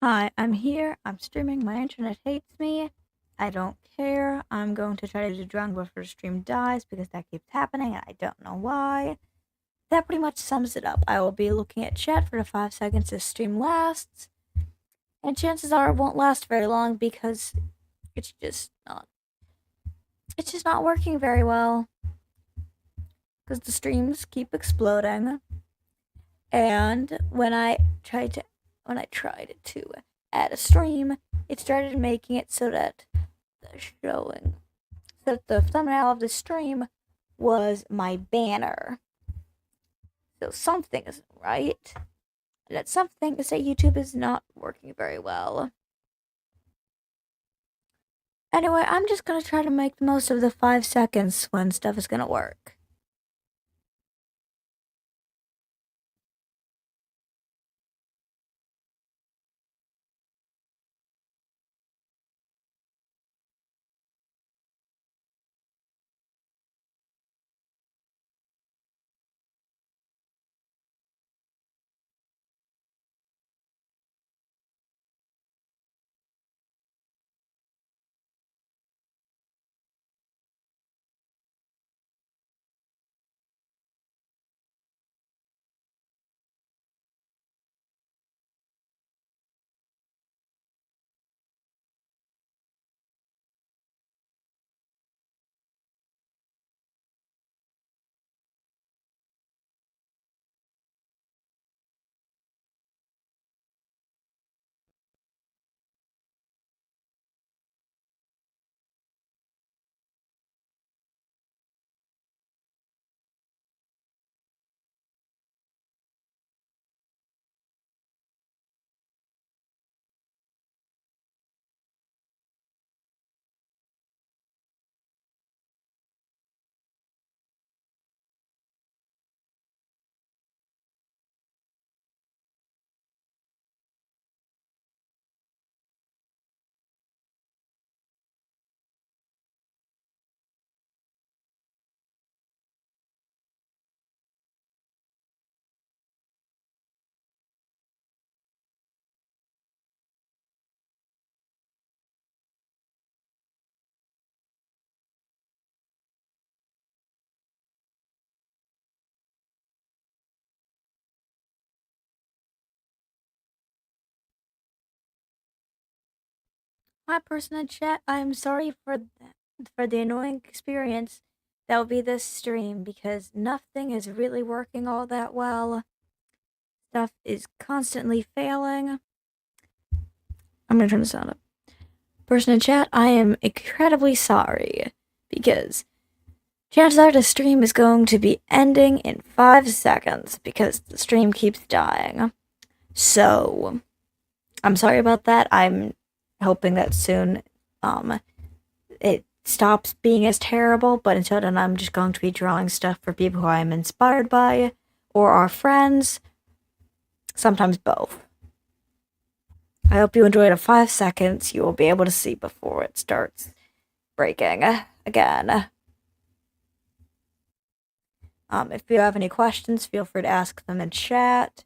Hi, I'm here. I'm streaming. My internet hates me. I don't care. I'm going to try to do drunk before the stream dies because that keeps happening and I don't know why. That pretty much sums it up. I will be looking at chat for the 5 seconds this stream lasts, and chances are it won't last very long because it's just not. It's just not working very well because the streams keep exploding. And when I tried to add a stream, it started making it so that the showing that the thumbnail of the stream was my banner. So something isn't right. And that something is that YouTube is not working very well. Anyway, I'm just gonna try to make the most of the 5 seconds when stuff is gonna work. Hi, person in chat. I'm sorry for the annoying experience that will be this stream because nothing is really working all that well. Stuff is constantly failing. I'm gonna turn the sound up. Person in chat, I am incredibly sorry because chances are the stream is going to be ending in 5 seconds because the stream keeps dying. So, I'm sorry about that. I'm hoping that soon it stops being as terrible, but until then, I'm just going to be drawing stuff for people who I'm inspired by or are friends, sometimes both. I hope you enjoyed the 5 seconds you will be able to see before it starts breaking again. If you have any questions, feel free to ask them in chat,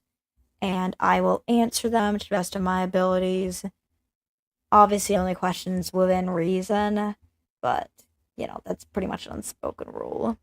and I will answer them to the best of my abilities. Obviously, only questions within reason, but, that's pretty much an unspoken rule.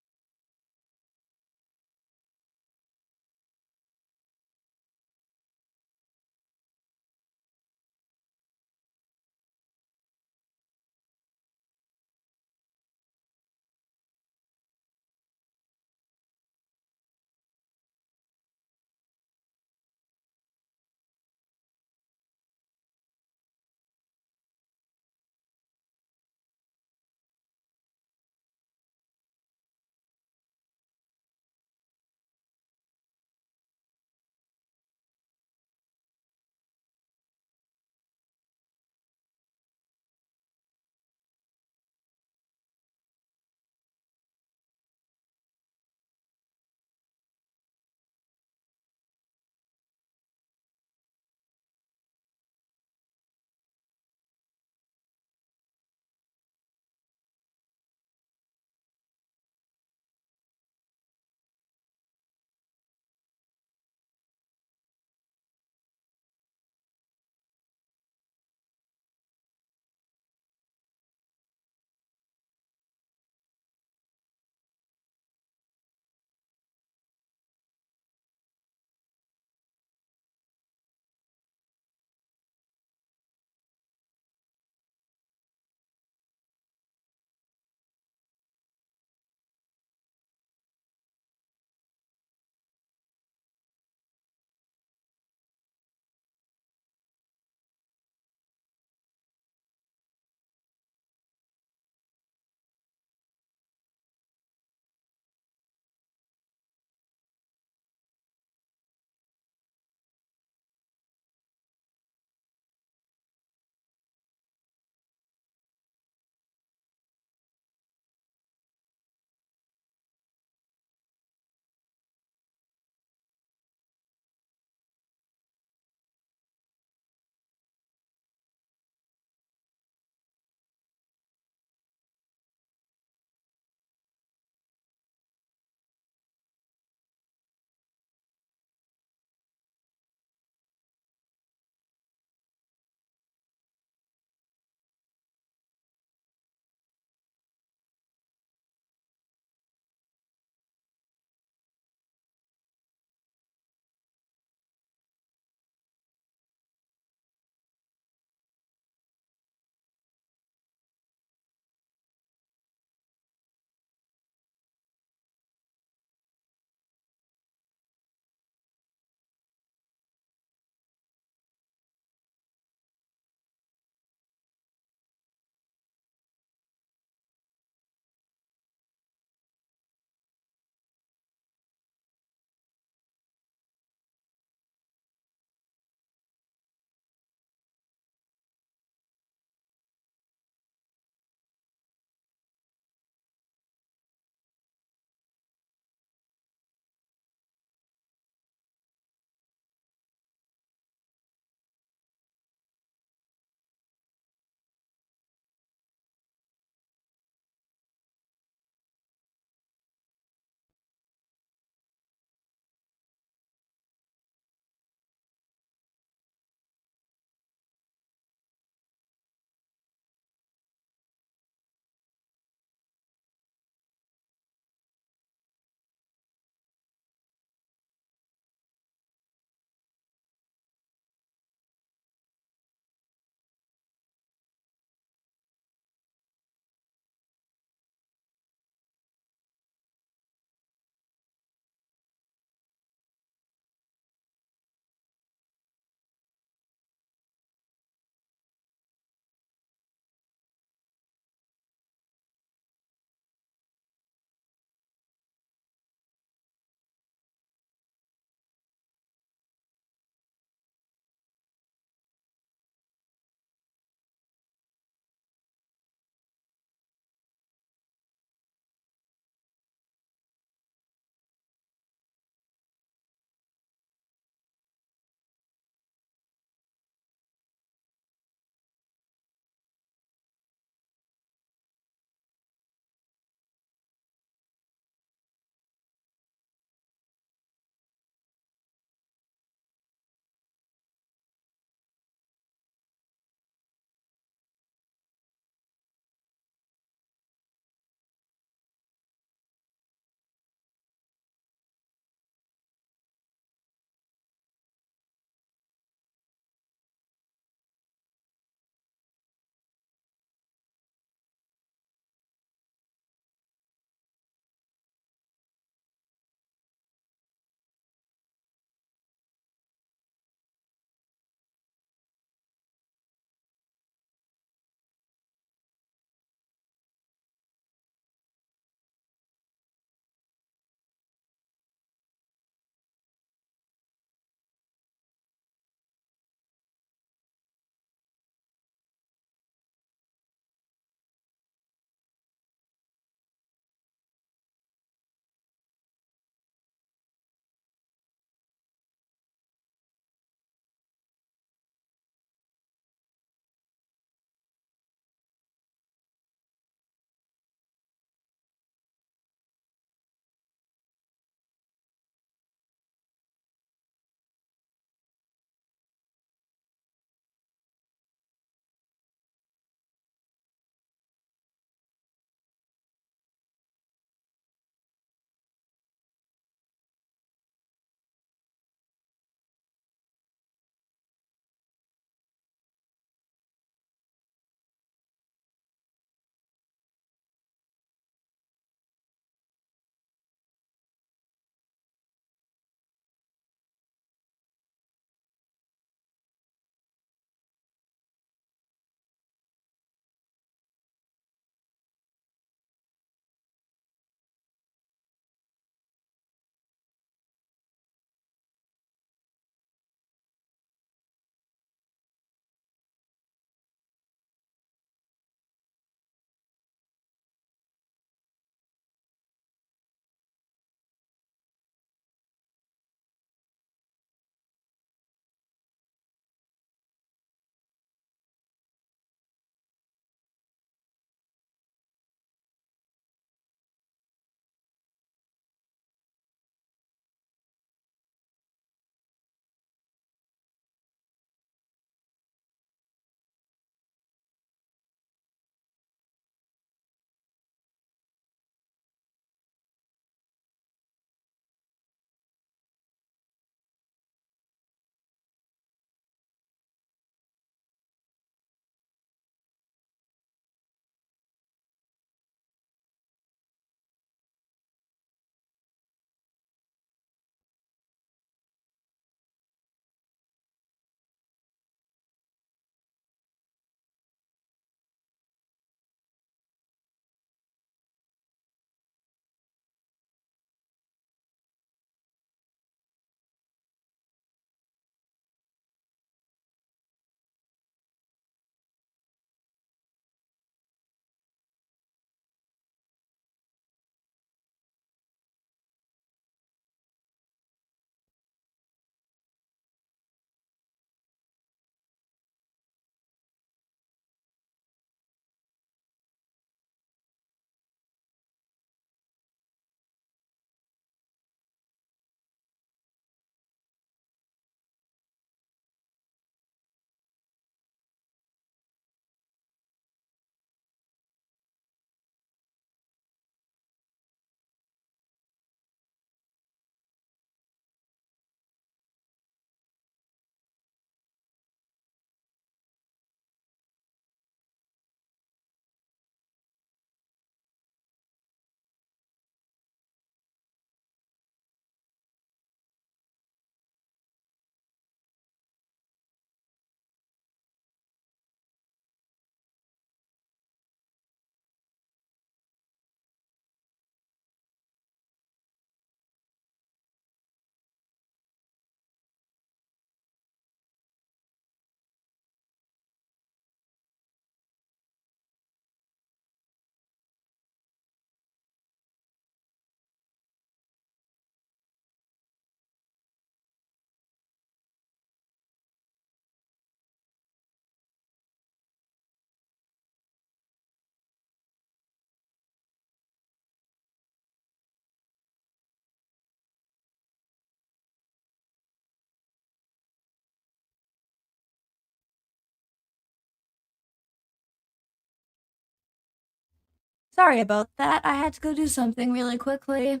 Sorry about that. I had to go do something really quickly.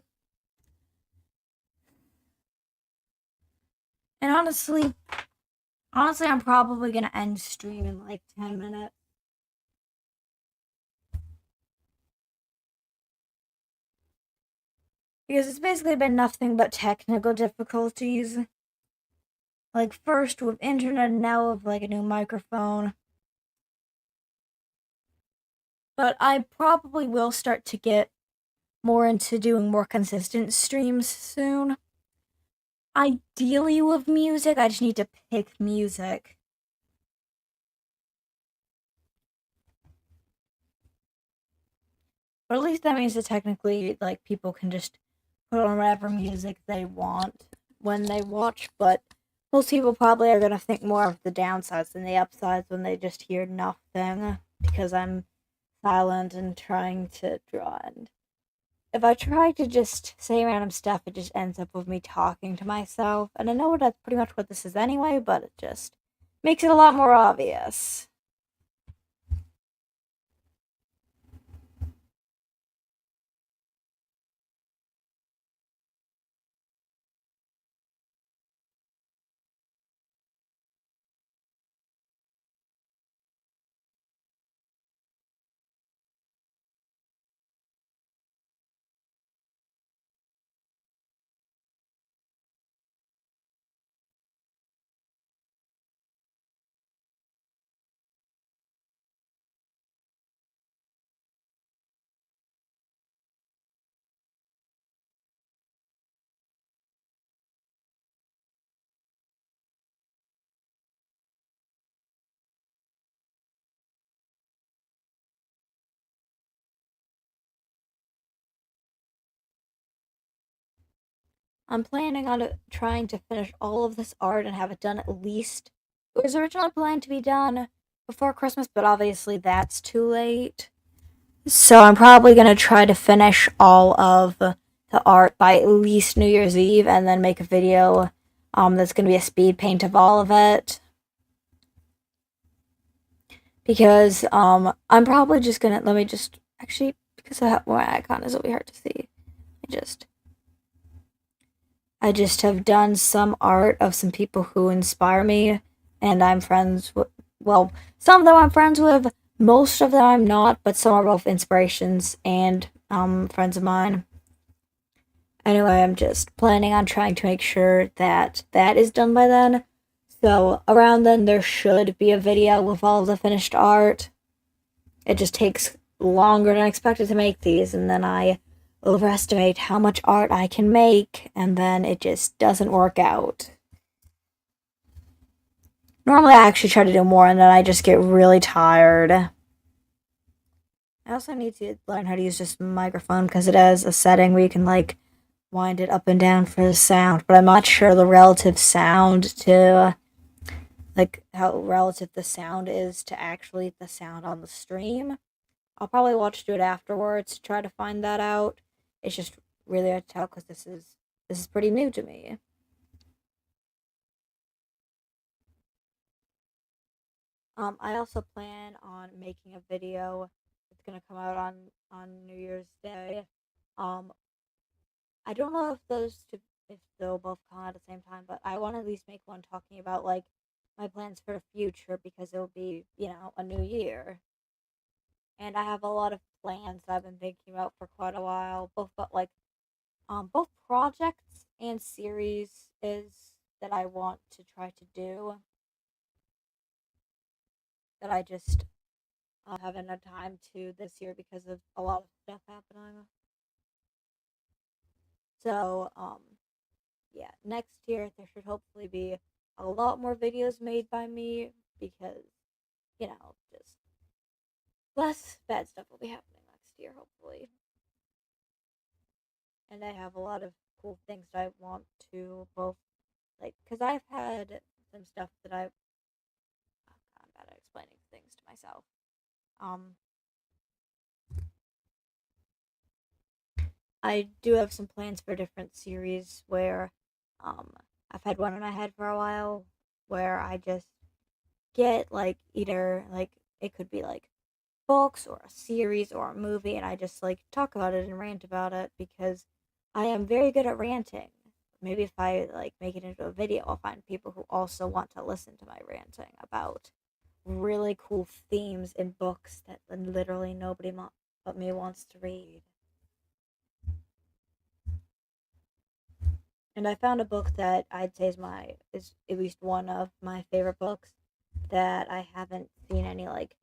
And honestly, I'm probably gonna end stream in like 10 minutes. Because it's basically been nothing but technical difficulties. Like first with internet, now with like a new microphone. But I probably will start to get more into doing more consistent streams soon. Ideally with music, I just need to pick music. But at least that means that technically, like, people can just put on whatever music they want when they watch. But most people probably are gonna think more of the downsides than the upsides when they just hear nothing because I'm silent and trying to draw. And if I try to just say random stuff, it just ends up with me talking to myself. And I know that's pretty much what this is anyway, but it just makes it a lot more obvious. I'm planning on trying to finish all of this art and have it done at least. It was originally planned to be done before Christmas, but obviously that's too late. So I'm probably going to try to finish all of the art by at least New Year's Eve and then make a video that's going to be a speed paint of all of it. Because I'm probably just going to, let me just, actually, because I have my icon is really hard to see. I just have done some art of some people who inspire me, and I'm friends with, well, some of them I'm friends with, most of them I'm not, but some are both inspirations and friends of mine. Anyway, I'm just planning on trying to make sure that that is done by then. So around then, there should be a video with all the finished art. It just takes longer than expected to make these, and then I overestimate how much art I can make, and then it just doesn't work out. Normally, I actually try to do more, and then I just get really tired. I also need to learn how to use this microphone because it has a setting where you can, like, wind it up and down for the sound, but I'm not sure the relative sound to, like, how relative the sound is to actually the sound on the stream. I'll probably watch do it afterwards to try to find that out. It's just really hard to tell because this is pretty new to me. I also plan on making a video that's gonna come out on New Year's Day. Um, I don't know if they'll both come out at the same time, but I want to at least make one talking about like my plans for the future because it'll be a new year, and I have a lot of plans that I've been thinking about for quite a while, both projects and series is that I want to try to do that I just haven't had time to this year because of a lot of stuff happening. So, yeah, next year there should hopefully be a lot more videos made by me because, just less bad stuff will be happening next year, hopefully. And I have a lot of cool things that I want to both, like, because I've had some stuff that I'm bad at explaining things to myself. Um, I do have some plans for different series where um, I've had one in my head for a while where I just get like either like it could be like books or a series or a movie, and I just like talk about it and rant about it because I am very good at ranting. Maybe if I like make it into a video, I'll find people who also want to listen to my ranting about really cool themes in books that literally nobody but me wants to read. And I found a book that I'd say is at least one of my favorite books that I haven't seen any like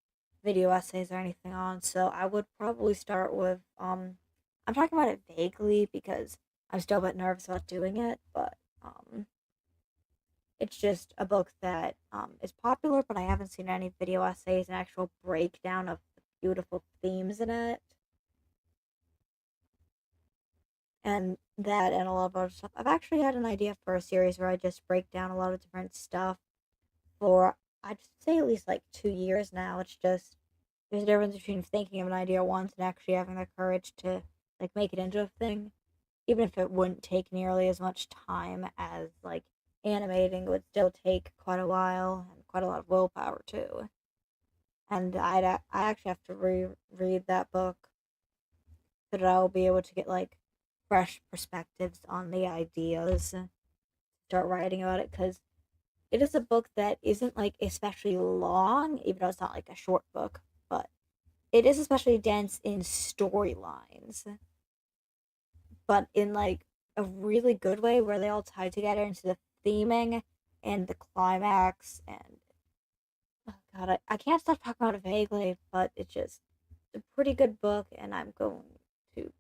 video essays or anything on. So I would probably start with I'm talking about it vaguely because I'm still a bit nervous about doing it, but it's just a book that is popular, but I haven't seen any video essays and actual breakdown of the beautiful themes in it. And that and a lot of other stuff. I've actually had an idea for a series where I just break down a lot of different stuff for I'd say at least like 2 years now. It's just there's a difference between thinking of an idea once and actually having the courage to like make it into a thing, even if it wouldn't take nearly as much time as like animating. It would still take quite a while and quite a lot of willpower too. And I actually have to reread that book so that I'll be able to get like fresh perspectives on the ideas, start writing about it because it is a book that isn't like especially long, even though it's not like a short book, but it is especially dense in storylines, but in like a really good way where they all tie together into the theming and the climax. And oh god, I can't stop talking about it vaguely, but it's a pretty good book, and I'm going to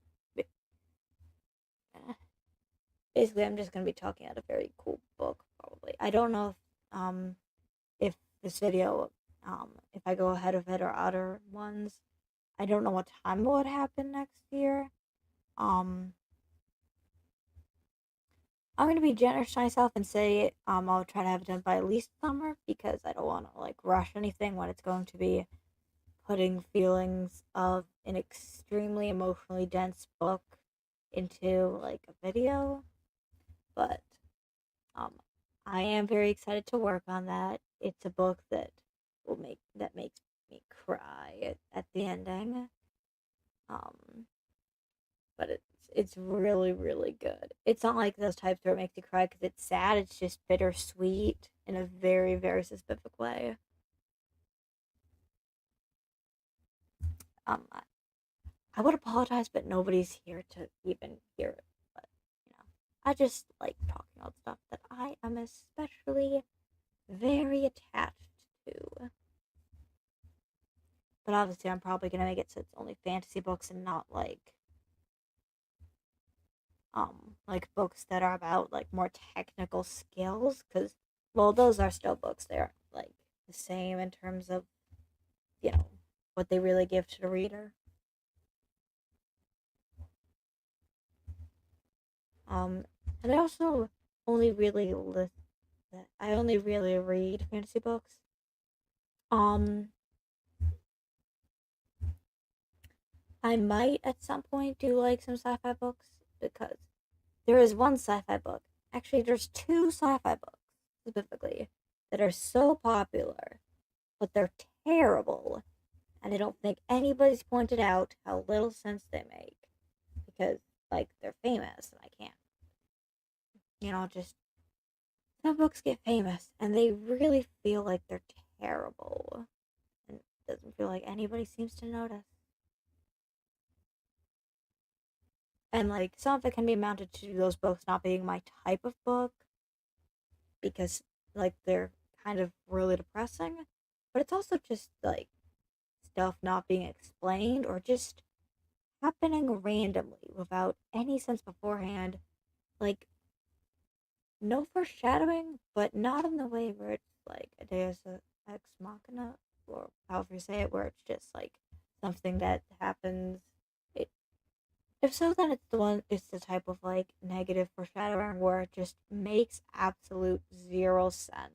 basically I'm just going to be talking about a very cool book probably. I don't know if this video if I go ahead of it or other ones. I don't know what time it would happen next year. Um I'm gonna be generous to myself and say I'll try to have it done by at least summer because I don't want to like rush anything when it's going to be putting feelings of an extremely emotionally dense book into like a video. But um I am very excited to work on that. It's a book that makes me cry at the ending. Um but it's really really good. It's not like those types where it makes you cry because it's sad. It's just bittersweet in a very very specific way. I would apologize, but nobody's here to even hear it. But I just like talking about stuff that I am especially very attached to. But obviously, I'm probably gonna make it so it's only fantasy books and not like books that are about like more technical skills because well those are still books. They're like the same in terms of you know what they really give to the reader. um and I also only really list I only really read fantasy books. um I might at some point do like some sci-fi books because there is one sci-fi book, actually there's two sci-fi books specifically that are so popular but they're terrible, and I don't think anybody's pointed out how little sense they make because, like, they're famous, and I can't, just some books get famous and they really feel like they're terrible, and it doesn't feel like anybody seems to notice. And like some of it can be mounted to those books not being my type of book because, like, they're kind of really depressing, but it's also just like stuff not being explained or just happening randomly without any sense beforehand. Like, no foreshadowing, but not in the way where it's like a Deus Ex Machina, or however you say it, where it's just like something that happens. It, if so, then it's the type of like negative foreshadowing where it just makes absolute zero sense.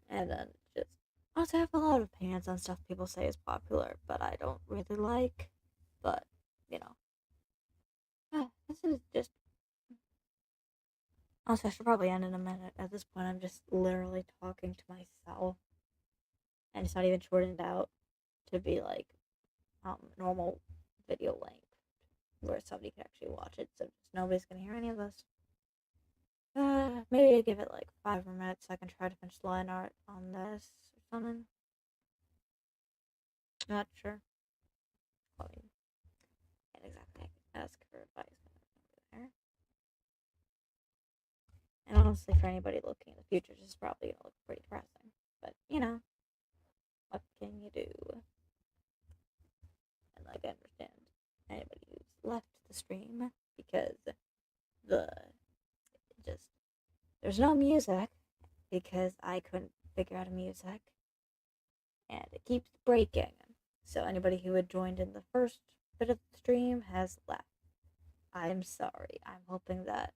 And then just, I also have a lot of opinions on stuff people say is popular, but I don't really like. But, you know, this is just Also, I should probably end in a minute. At this point, I'm just literally talking to myself, and it's not even shortened out to be like normal video length where somebody can actually watch it. So just nobody's gonna hear any of this. Maybe give it like 5 more minutes so I can try to finish line art on this or something. Not sure. I mean, can't exactly ask for advice over there. And honestly, for anybody looking in the future, this is probably gonna look pretty depressing. But you know, what can you do? And like, I understand anybody who's left the stream because the just there's no music because I couldn't figure out a music and it keeps breaking. So anybody who had joined in the first bit of the stream has left. I'm sorry. I'm hoping that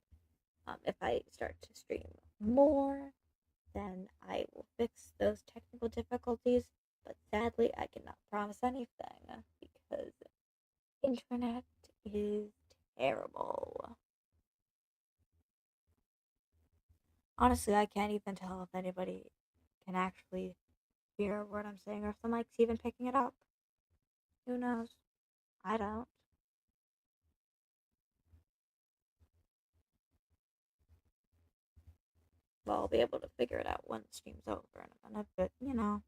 if I start to stream more, then I will fix those technical difficulties. But sadly, I cannot promise anything because internet is terrible. Honestly, I can't even tell if anybody can actually hear what I'm saying or if the mic's even picking it up. Who knows? I don't. Well, I'll be able to figure it out when the stream's over in a minute, but you know.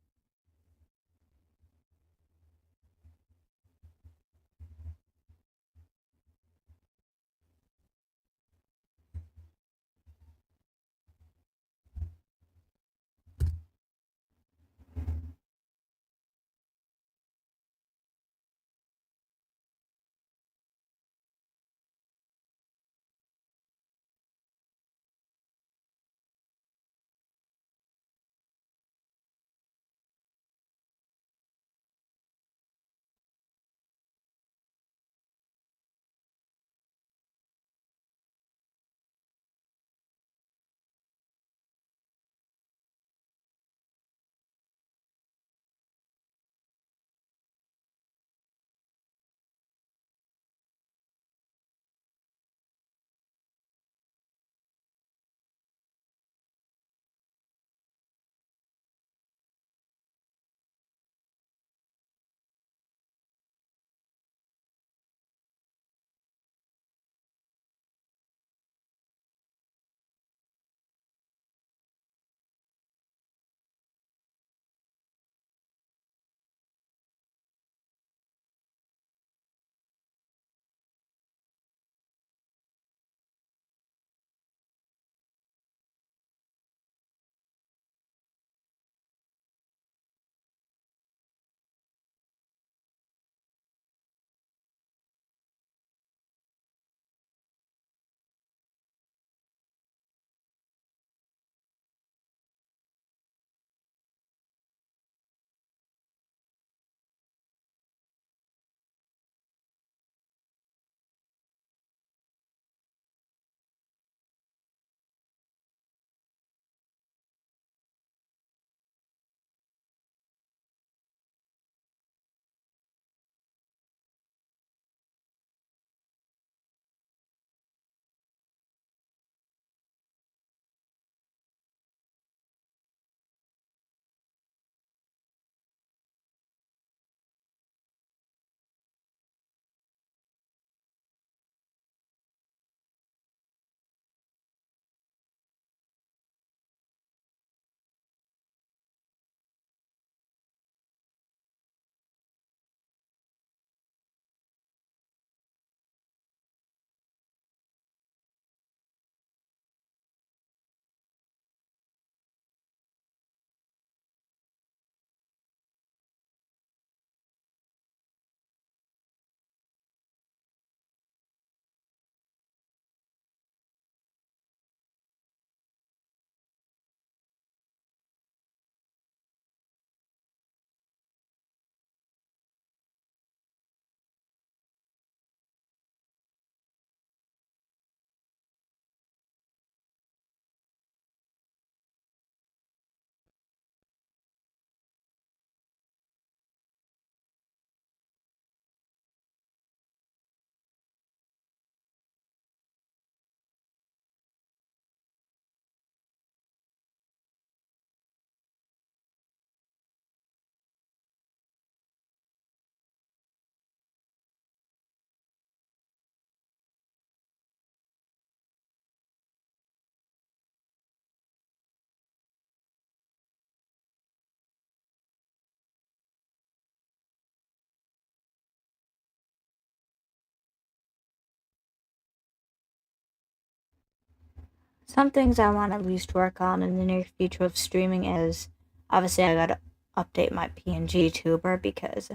some things I want to at least work on in the near future of streaming is obviously I gotta update my PNG tuber because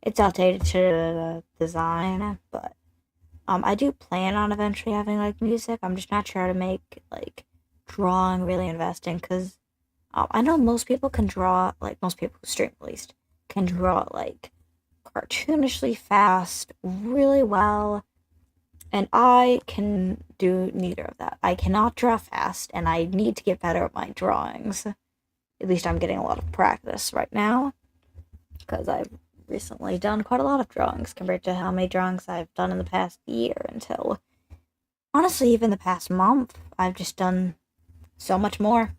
it's outdated to the design, but I do plan on eventually having like music. I'm just not sure how to make like drawing really investing because I know most people can draw, like most people who stream at least, can draw like cartoonishly fast, really well, and I can do neither of that. I cannot draw fast, and I need to get better at my drawings. At least I'm getting a lot of practice right now because I've recently done quite a lot of drawings compared to how many drawings I've done in the past year until honestly, even the past month. I've just done so much more.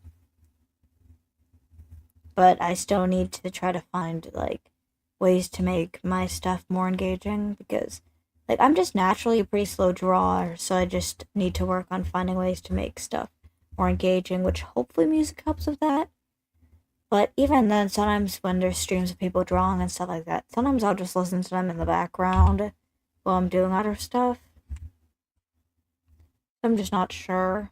But I still need to try to find like ways to make my stuff more engaging because like I'm just naturally a pretty slow drawer, so I just need to work on finding ways to make stuff more engaging, which hopefully music helps with that. But even then, sometimes when there's streams of people drawing and stuff like that, sometimes I'll just listen to them in the background while I'm doing other stuff. I'm just not sure.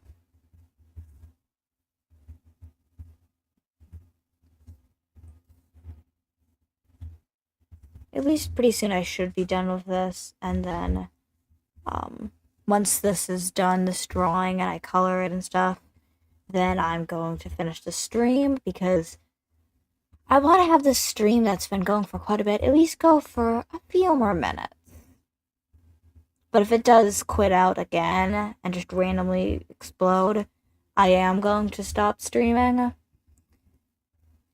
At least pretty soon I should be done with this, and then um, once this is done, this drawing, and I color it and stuff, then I'm going to finish the stream because I want to have this stream that's been going for quite a bit at least go for a few more minutes. But if it does quit out again and just randomly explode, I am going to stop streaming.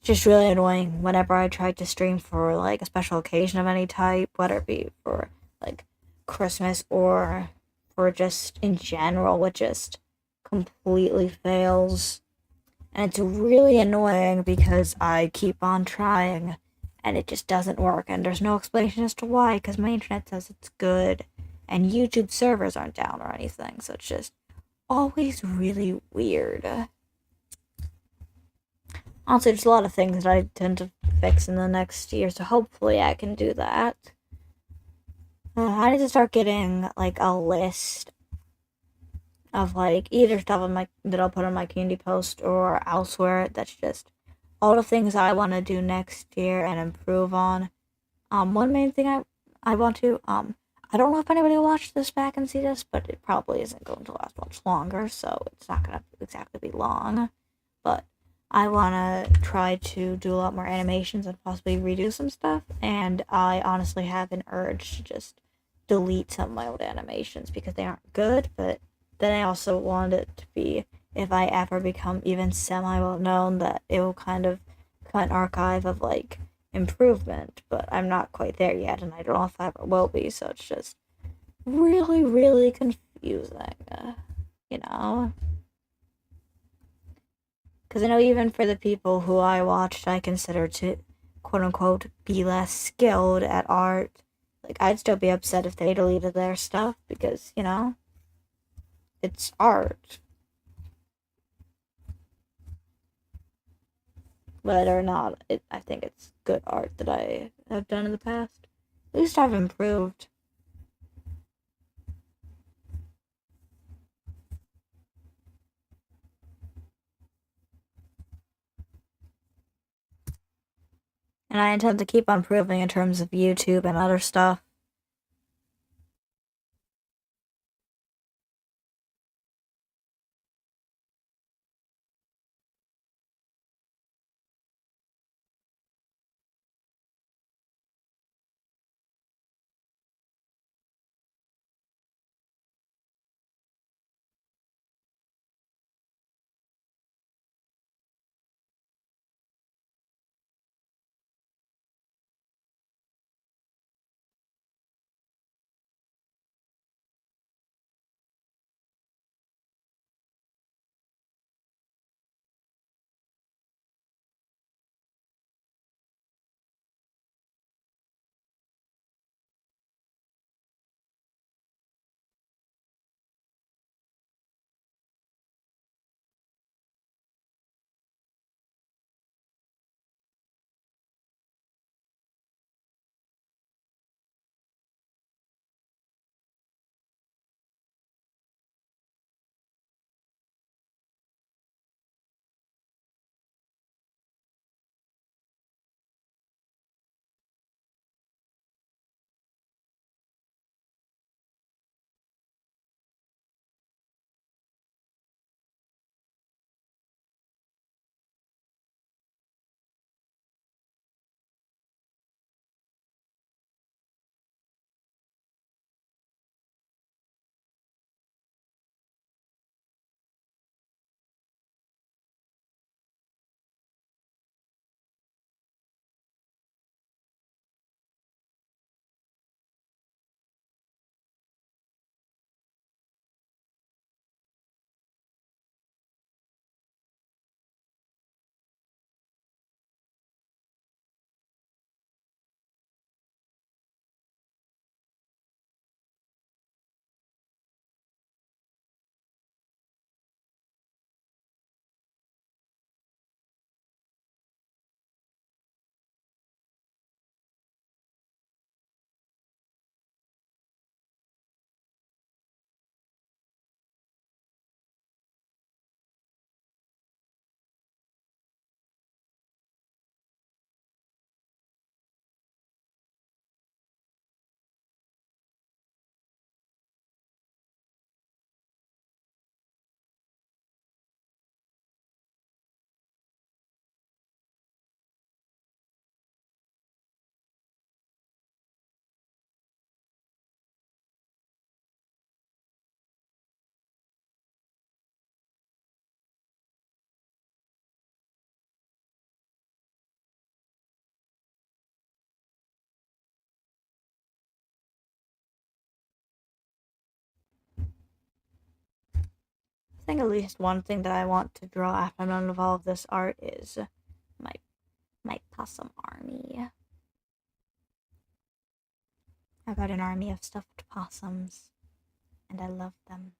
It's just really annoying whenever I try to stream for like a special occasion of any type, whether it be for like Christmas or for just in general, it just completely fails. And it's really annoying because I keep on trying and it just doesn't work. And there's no explanation as to why because my internet says it's good and YouTube servers aren't down or anything. So it's just always really weird. Honestly, there's a lot of things that I tend to fix in the next year, so hopefully I can do that. I need to start getting like a list of like either stuff on my that I'll put on my community post or elsewhere. That's just all the things I want to do next year and improve on. One main thing I want to I don't know if anybody will watch this back and see this, but it probably isn't going to last much longer, so it's not gonna exactly be long. But I wanna try to do a lot more animations and possibly redo some stuff, and I honestly have an urge to just delete some of my old animations because they aren't good, but then I also want it to be if I ever become even semi well known that it will kind of become an archive of like improvement, but I'm not quite there yet, and I don't know if I ever will be, so it's just really, really confusing, you know? Because I know even for the people who I watched, I consider to quote unquote be less skilled at art, like I'd still be upset if they deleted their stuff because, you know, it's art. Whether or not I think it's good art that I have done in the past. At least I've improved. And I intend to keep on improving in terms of YouTube and other stuff. think at least one thing that I want to draw after I'm done with all of this art is my my possum army. I've got an army of stuffed possums, and I love them.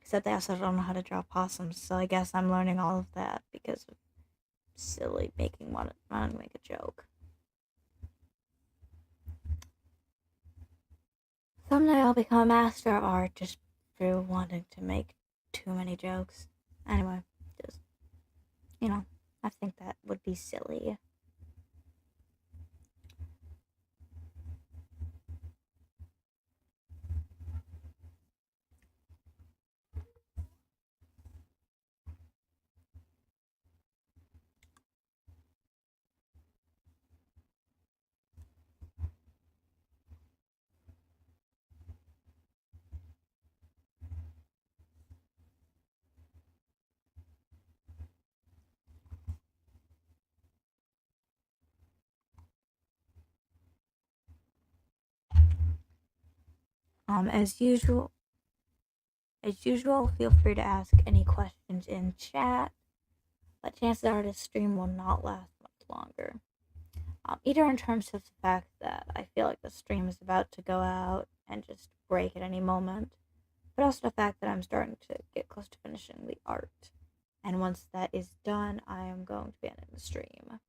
Except they also don't know how to draw possums, so I guess I'm learning all of that because of silly wanting to make a joke. Someday I'll become a master of art just through wanting to make too many jokes. Anyway, just, I think that would be silly. As usual, feel free to ask any questions in chat, but chances are this stream will not last much longer. Either in terms of the fact that I feel like the stream is about to go out and just break at any moment, but also the fact that I'm starting to get close to finishing the art. And once that is done, I am going to be ending the stream.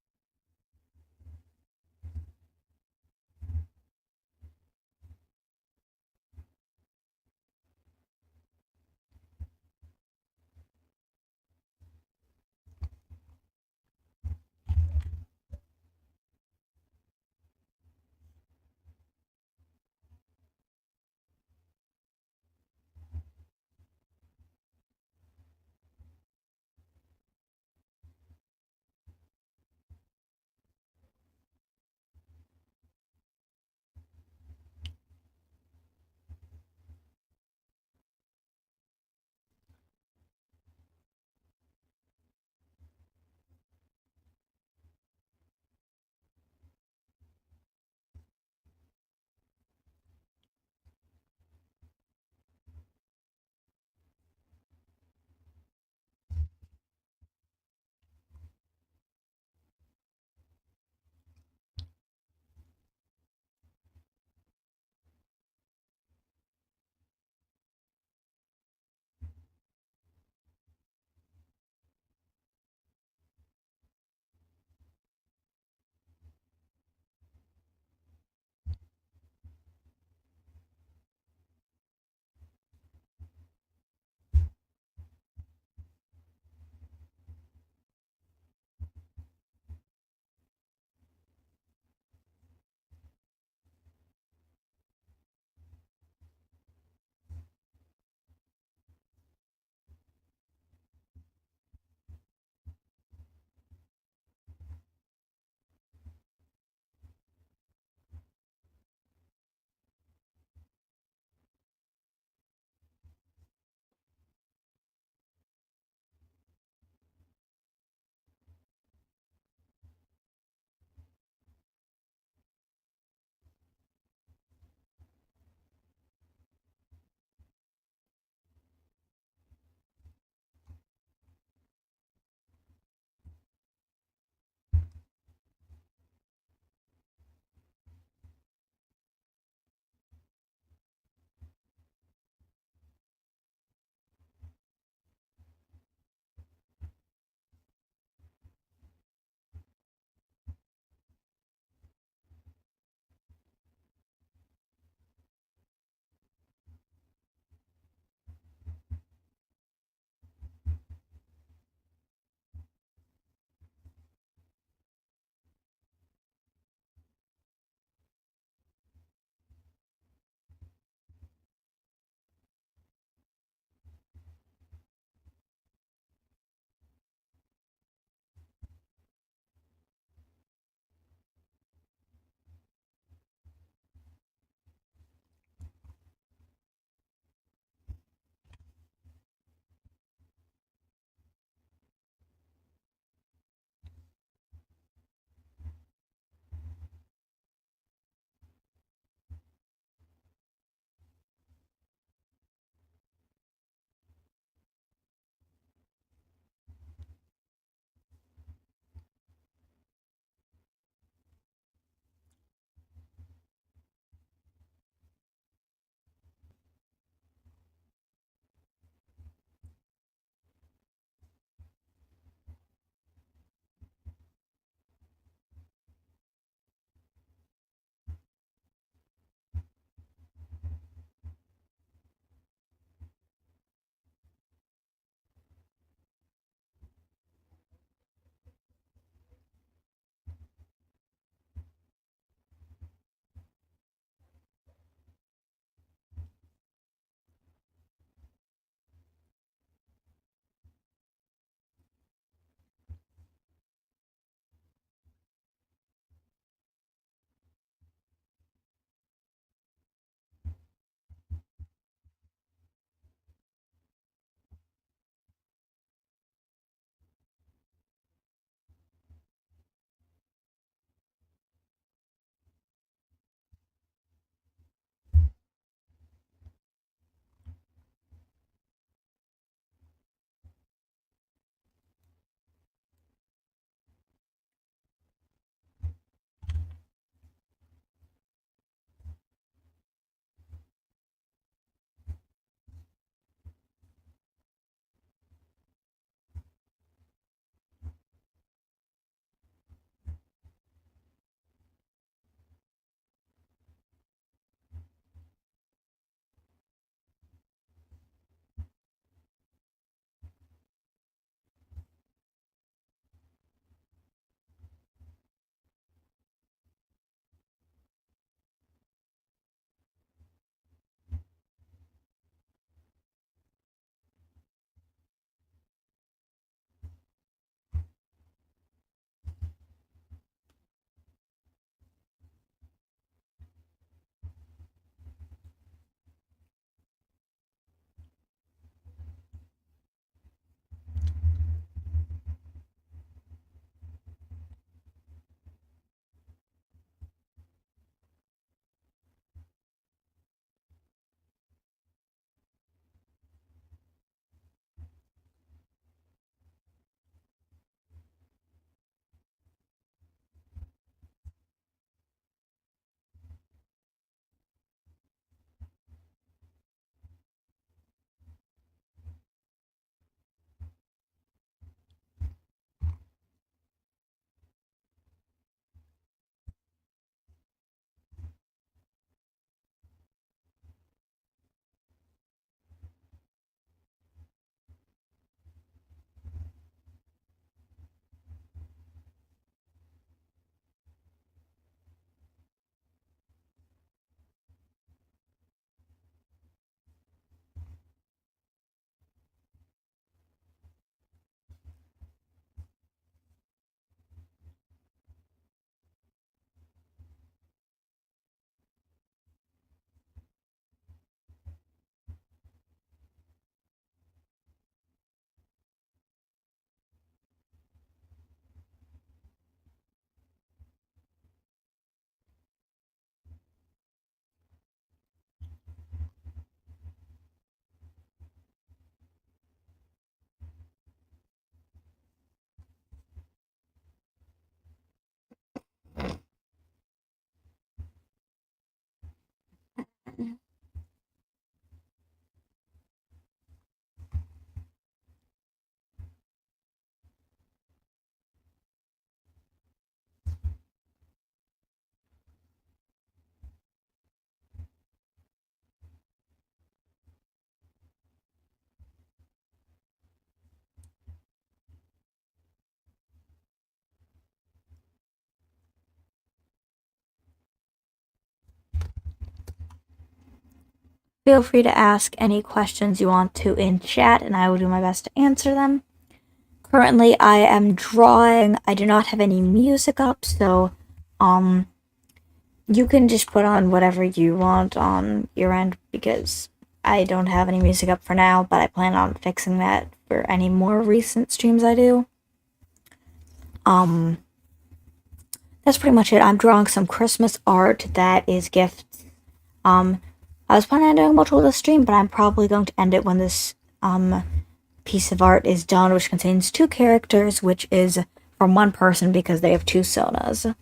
Feel free to ask any questions you want to in chat, and I will do my best to answer them. Currently, I am drawing. I do not have any music up, so you can just put on whatever you want on your end because I don't have any music up for now, but I plan on fixing that for any more recent streams I do. Um, that's pretty much it. I'm drawing some Christmas art that is gifts. I was planning on doing multiple this stream, but I'm probably going to end it when this piece of art is done, which contains two characters, which is from one person because they have two sonas.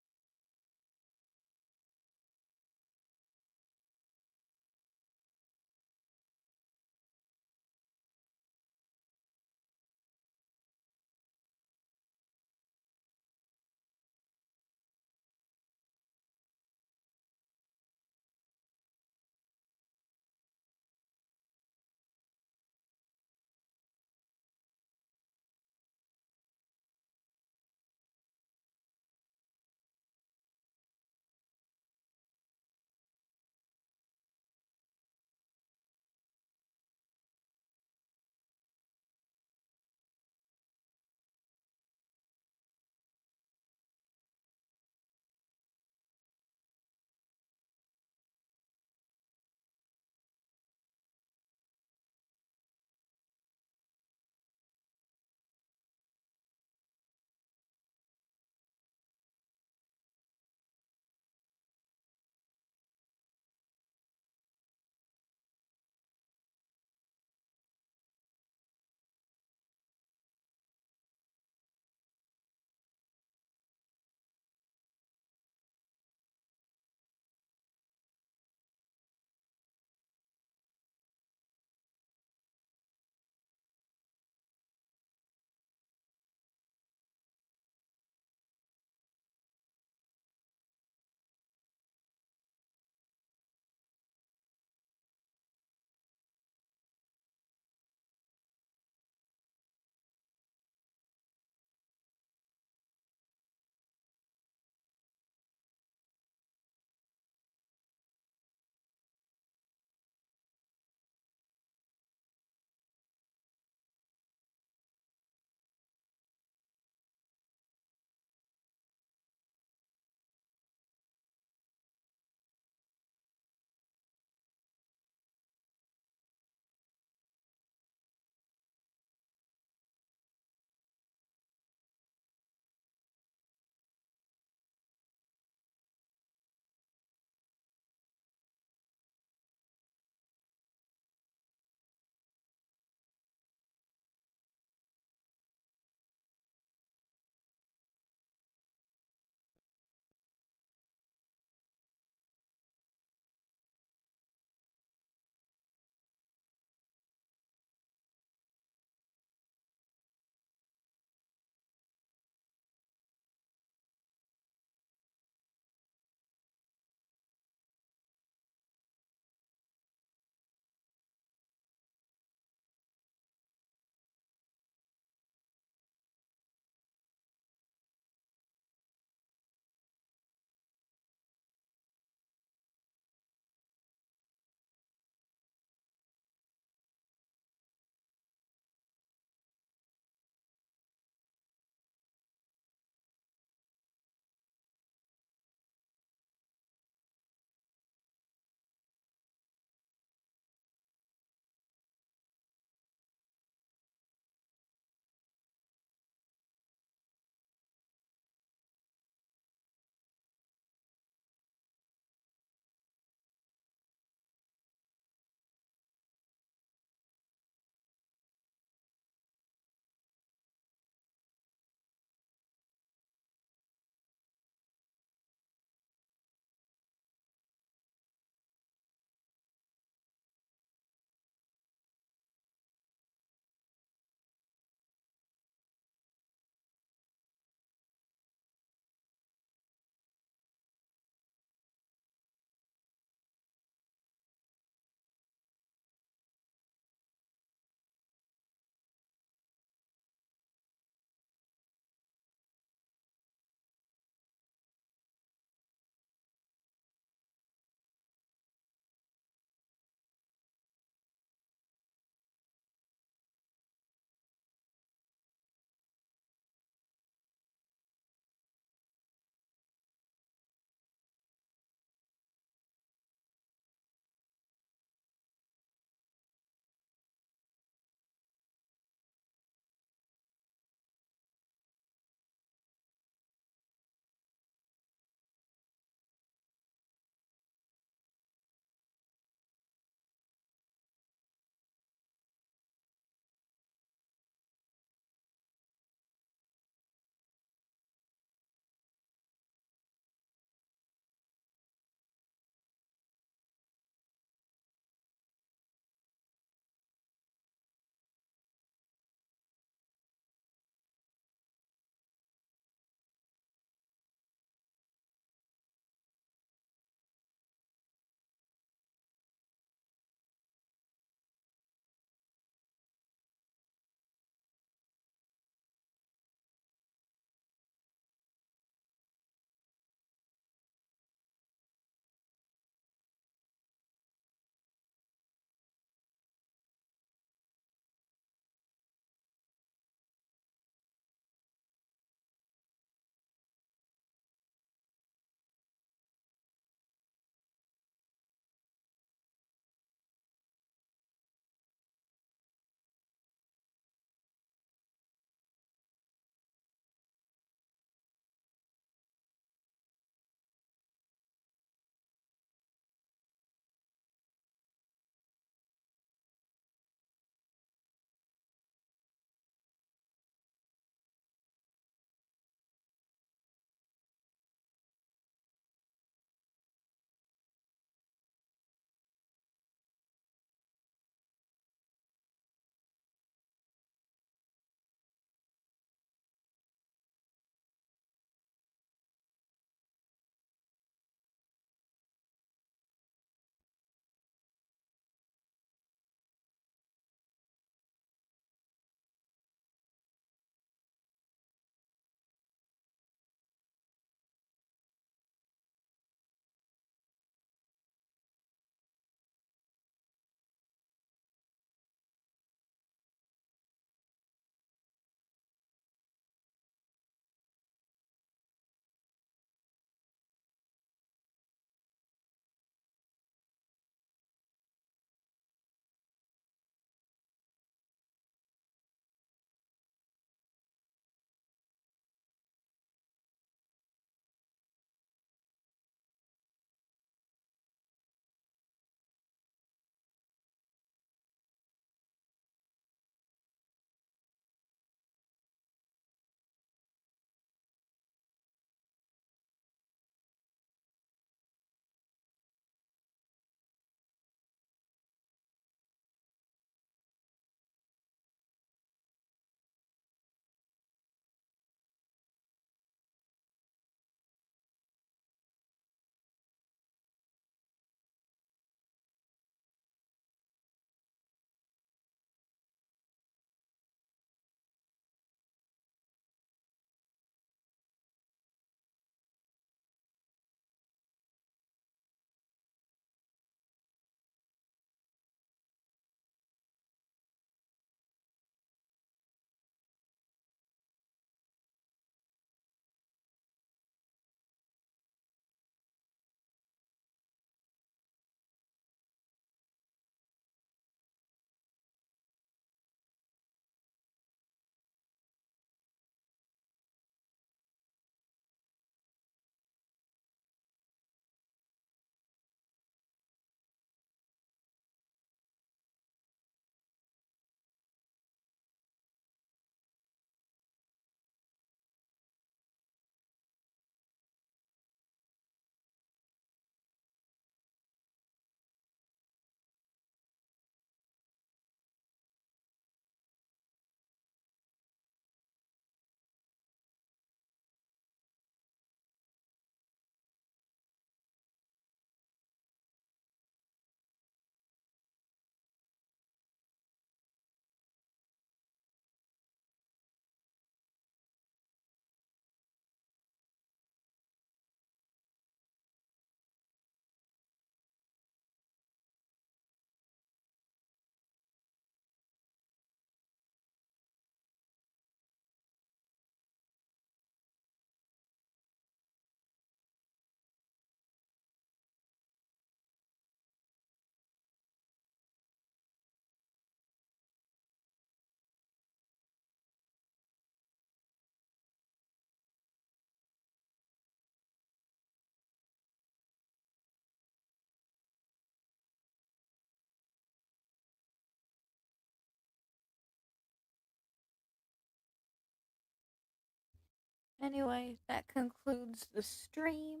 Anyway, that concludes the stream.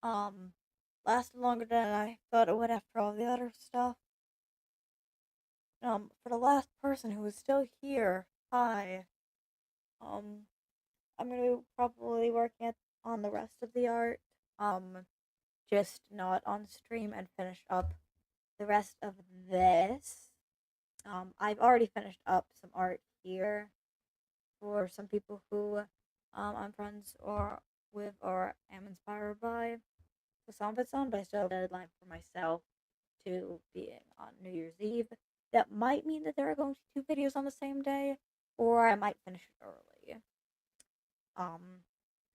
Um, lasted longer than I thought it would after all the other stuff. For the last person who is still here, hi. Um, I'm gonna be probably working on the rest of the art. Just not on stream and finish up the rest of this. I've already finished up some art here for some people who I'm friends or with or am inspired by. So some of it's done, but I still have a deadline for myself to being on New Year's Eve. That might mean that there are going to be two videos on the same day, or I might finish it early. Um,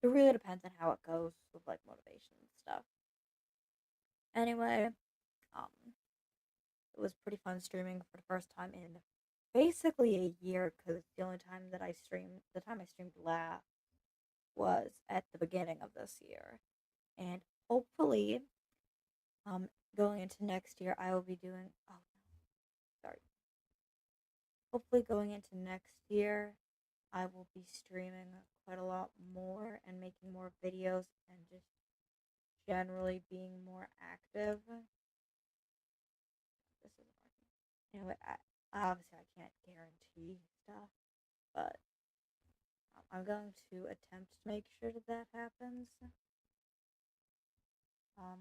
it really depends on how it goes with like motivation and stuff. Anyway, um, it was pretty fun streaming for the first time in basically a year because the only time that I streamed, the time I streamed last was at the beginning of this year, and hopefully, going into next year, I will be doing. Oh no, sorry. Hopefully, going into next year, I will be streaming quite a lot more and making more videos and just generally being more active. This isn't working. Anyway, obviously I can't guarantee stuff, but I'm going to attempt to make sure that that happens. Um,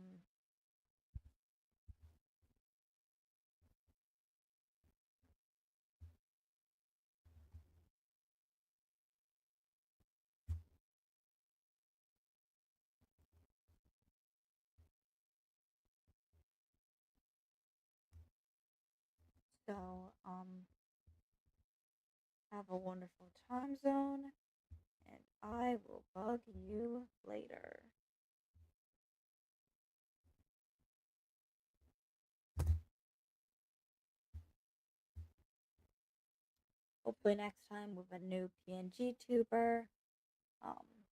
so, have a wonderful time zone, and I will bug you later. Hopefully next time with a new PNG tuber.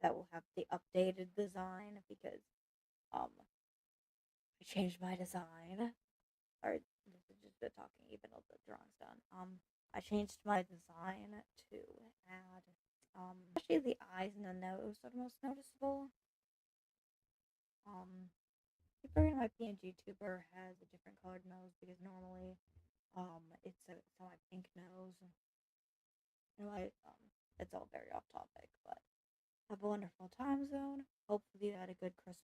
That will have the updated design because I changed my design. Or this is just a talking, even though the drawing's done. I changed my design to add especially the eyes and the nose are the most noticeable. Keeper in my PNG tuber has a different colored nose because normally it's on my pink nose. Anyway, it's all very off topic, but have a wonderful time zone. Hopefully you had a good Christmas